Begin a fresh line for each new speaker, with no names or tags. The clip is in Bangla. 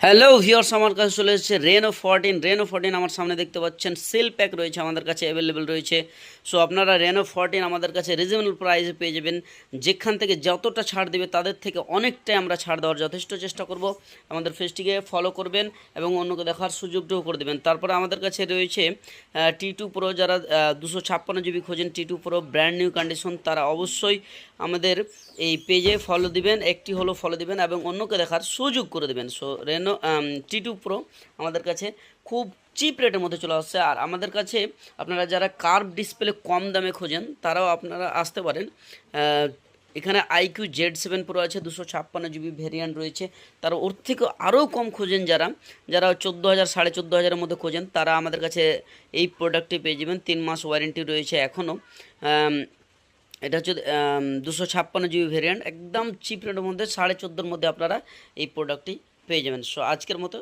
হ্যালো ভিউয়ার্স, আমার কাছে চলে এসেছে রেনো 14 আমার সামনে দেখতে পাচ্ছেন সেল প্যাক রয়েছে আমাদের কাছে অ্যাভেলেবেল রয়েছে। সো আপনারা রেনো 14 আমাদের কাছে রিজনেবল প্রাইসে পেয়ে যাবেন। যেখান থেকে যতটা ছাড় দেবে তাদের থেকে অনেকটাই আমরা ছাড় দেওয়ার যথেষ্ট চেষ্টা করব। আমাদের পেজটিকে ফলো করবেন এবং অন্যকে দেখার সুযোগটাও করে দেবেন। তারপরে আমাদের কাছে রয়েছে T2 Pro, যারা 256 GB খোঁজেন T2 Pro brand new condition, তারা অবশ্যই আমাদের এই পেজে ফলো দিবেন, একটি হলো ফলো দিবেন এবং অন্যকে দেখার সুযোগ করে দেবেন। সো T2 Pro আমাদের কাছে খুব চিপ রেটের মধ্যে চলে আসছে। আর আমাদের কাছে আপনারা যারা কার্ভ ডিসপ্লে কম দামে খোঁজেন তারাও আপনারা আসতে পারেন। এখানে iQZ7 Pro আছে, 256 GB ভেরিয়েন্ট রয়েছে। তারা ওর থেকে আরও কম খোঁজেন, যারা যারা 14,000 14,500-এর মধ্যে খোঁজেন, তারা আমাদের কাছে এই প্রোডাক্টটি পেয়ে যাবেন। 3 মাস ওয়ারেন্টি রয়েছে এখনও। এটা হচ্ছে 256 GB ভেরিয়েন্ট, একদম চিপ রেটের মধ্যে 14,500-এর মধ্যে আপনারা এই প্রোডাক্টটি পেয়ে যাবেন। সো আজকের মতো